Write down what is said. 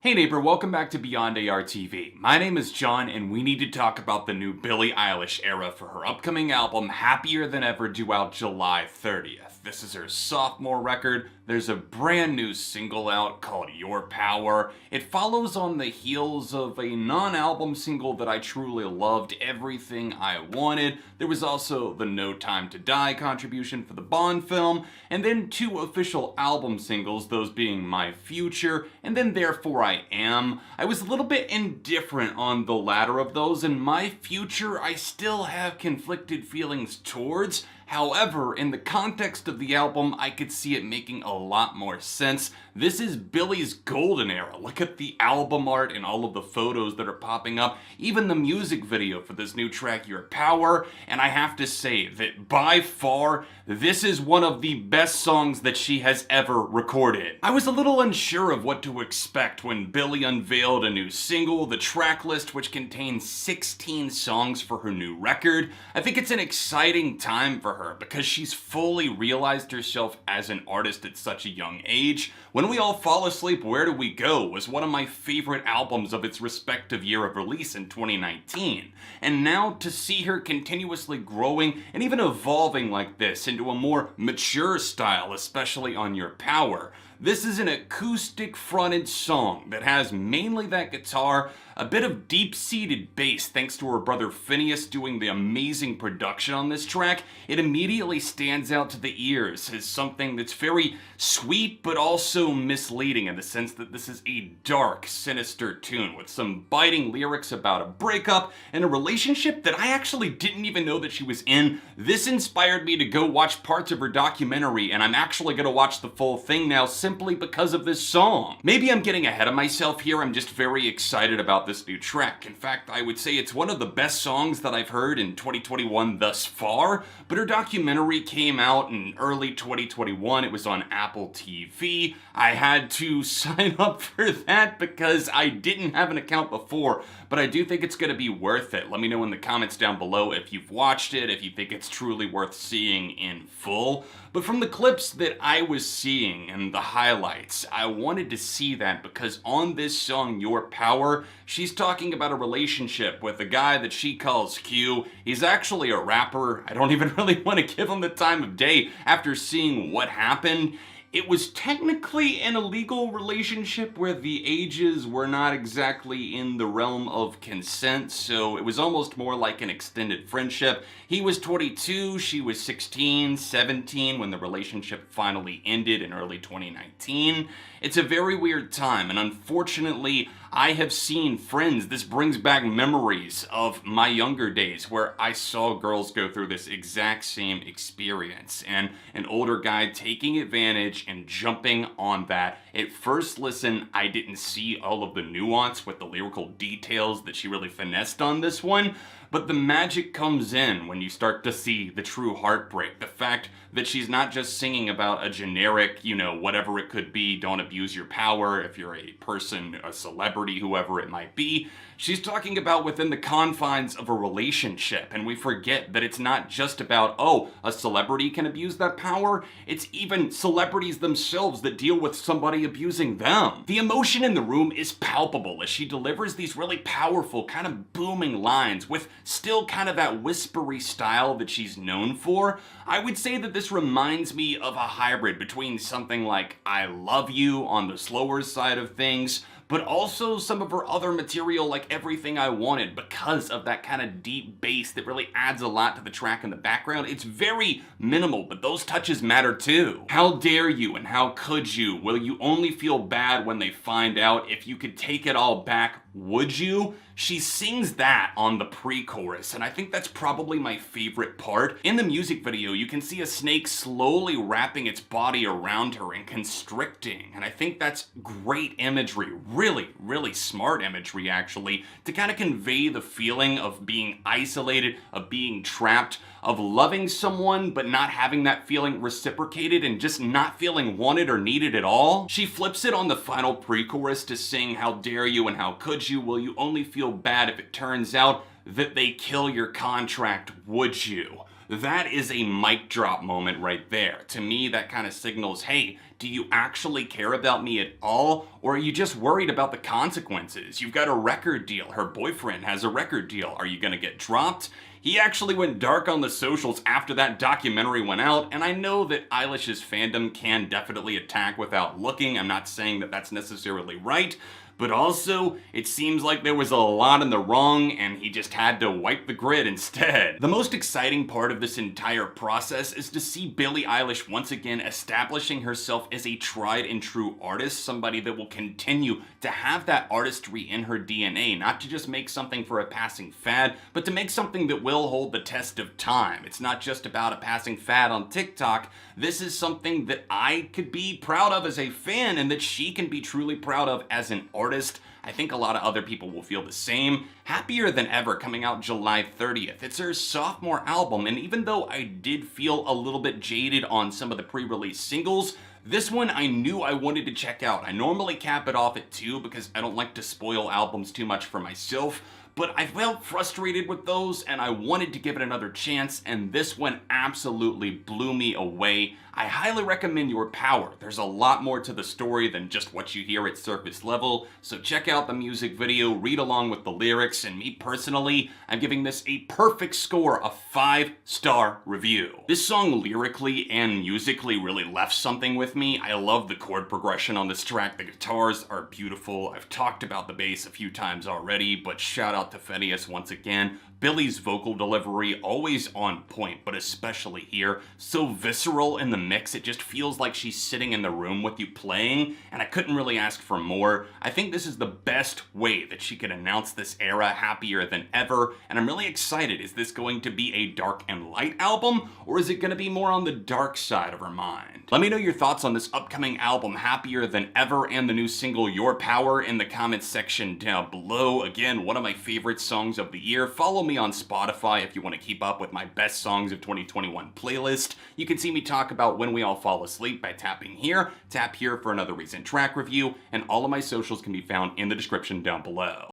Hey neighbor, welcome back to Beyond AR TV. My name is John and we need to talk about the new Billie Eilish era for her upcoming album Happier Than Ever, due out July 30th. This is her sophomore record. There's a brand new single out called Your Power. It follows on the heels of a non-album single that I truly loved, Everything I Wanted. There was also the No Time to Die contribution for the Bond film, and then two official album singles, those being My Future and then Therefore I Am. I was a little bit indifferent on the latter of those, and My Future I still have conflicted feelings towards. However, in the context of the album, I could see it making a lot more sense. This is Billie's golden era. Look at the album art and all of the photos that are popping up, even the music video for this new track, Your Power, and I have to say that by far, this is one of the best songs that she has ever recorded. I was a little unsure of what to expect when Billie unveiled a new single, the track list, which contains 16 songs for her new record. I think it's an exciting time for her because she's fully realized herself as an artist at such a young age. When We All Fall Asleep, Where Do We Go was one of my favorite albums of its respective year of release in 2019. And now to see her continuously growing and even evolving like this into a more mature style, especially on Your Power. This is an acoustic fronted song that has mainly that guitar, a bit of deep-seated bass thanks to her brother Phineas doing the amazing production on this track. It immediately stands out to the ears as something that's very sweet but also misleading in the sense that this is a dark, sinister tune with some biting lyrics about a breakup and a relationship that I actually didn't even know that she was in. This inspired me to go watch parts of her documentary, and I'm actually going to watch the full thing now simply because of this song. Maybe I'm getting ahead of myself here. I'm just very excited about this new track. In fact, I would say it's one of the best songs that I've heard in 2021 thus far, but her documentary came out in early 2021. It was on Apple TV. I had to sign up for that because I didn't have an account before, but I do think it's going to be worth it. Let me know in the comments down below if you've watched it, if you think it's truly worth seeing in full. But from the clips that I was seeing and the highlights, I wanted to see that because on this song, Your Power, she's talking about a relationship with a guy that she calls Q. He's actually a rapper. I don't even really want to give him the time of day after seeing what happened. It was technically an illegal relationship where the ages were not exactly in the realm of consent, so it was almost more like an extended friendship. He was 22, she was 16, 17 when the relationship finally ended in early 2019. It's a very weird time, and unfortunately, I have seen friends. This brings back memories of my younger days where I saw girls go through this exact same experience, and an older guy taking advantage and jumping on that. At first listen, I didn't see all of the nuance with the lyrical details that she really finessed on this one, but the magic comes in when you start to see the true heartbreak. The fact that she's not just singing about a generic, whatever it could be, don't abuse your power if you're a person, a celebrity, whoever it might be. She's talking about within the confines of a relationship, and we forget that it's not just about, oh, a celebrity can abuse that power. It's even celebrities themselves that deal with somebody abusing them. The emotion in the room is palpable as she delivers these really powerful, kind of booming lines with still kind of that whispery style that she's known for. I would say that this reminds me of a hybrid between something like I Love You on the slower side of things, but also some of her other material like Everything I Wanted because of that kind of deep bass that really adds a lot to the track in the background. It's very minimal, but those touches matter too. How dare you and how could you? Will you only feel bad when they find out? If you could take it all back, would you? She sings that on the pre-chorus, and I think that's probably my favorite part. In the music video, you can see a snake slowly wrapping its body around her and constricting, and I think that's great imagery. Really, really smart imagery, actually, to kind of convey the feeling of being isolated, of being trapped, of loving someone but not having that feeling reciprocated and just not feeling wanted or needed at all. She flips it on the final pre-chorus to sing How Dare You and How Could You? Will you only feel bad if it turns out that they kill your contract, would you? That is a mic drop moment right there. To me, that kind of signals, hey, do you actually care about me at all? Or are you just worried about the consequences? You've got a record deal. Her boyfriend has a record deal. Are you gonna get dropped? He actually went dark on the socials after that documentary went out, and I know that Eilish's fandom can definitely attack without looking. I'm not saying that that's necessarily right, but also, it seems like there was a lot in the wrong and he just had to wipe the grid instead. The most exciting part of this entire process is to see Billie Eilish once again establishing herself as a tried and true artist, somebody that will continue to have that artistry in her DNA, not to just make something for a passing fad, but to make something that will hold the test of time. It's not just about a passing fad on TikTok. This is something that I could be proud of as a fan and that she can be truly proud of as an artist. I think a lot of other people will feel the same. Happier Than Ever coming out July 30th. It's her sophomore album, and even though I did feel a little bit jaded on some of the pre-release singles, this one I knew I wanted to check out. I normally cap it off at 2 because I don't like to spoil albums too much for myself, but I felt frustrated with those and I wanted to give it another chance, and this one absolutely blew me away. I highly recommend Your Power. There's a lot more to the story than just what you hear at surface level, so check out the music video, read along with the lyrics, and me personally, I'm giving this a perfect score, a 5-star review. This song lyrically and musically really left something with me. I love the chord progression on this track. The guitars are beautiful. I've talked about the bass a few times already, but shout out to Phineas once again. Billie's vocal delivery, always on point, but especially here, so visceral in the mix, it just feels like she's sitting in the room with you playing, and I couldn't really ask for more. I think this is the best way that she could announce this era, Happier Than Ever, and I'm really excited. Is this going to be a dark and light album, or is it going to be more on the dark side of her mind? Let me know your thoughts on this upcoming album, Happier Than Ever, and the new single, Your Power, in the comments section down below. Again, one of my favorite songs of the year. Follow me on Spotify if you want to keep up with my best songs of 2021 playlist. You can see me talk about When We All Fall Asleep by tapping here, tap here for another recent track review, and all of my socials can be found in the description down below.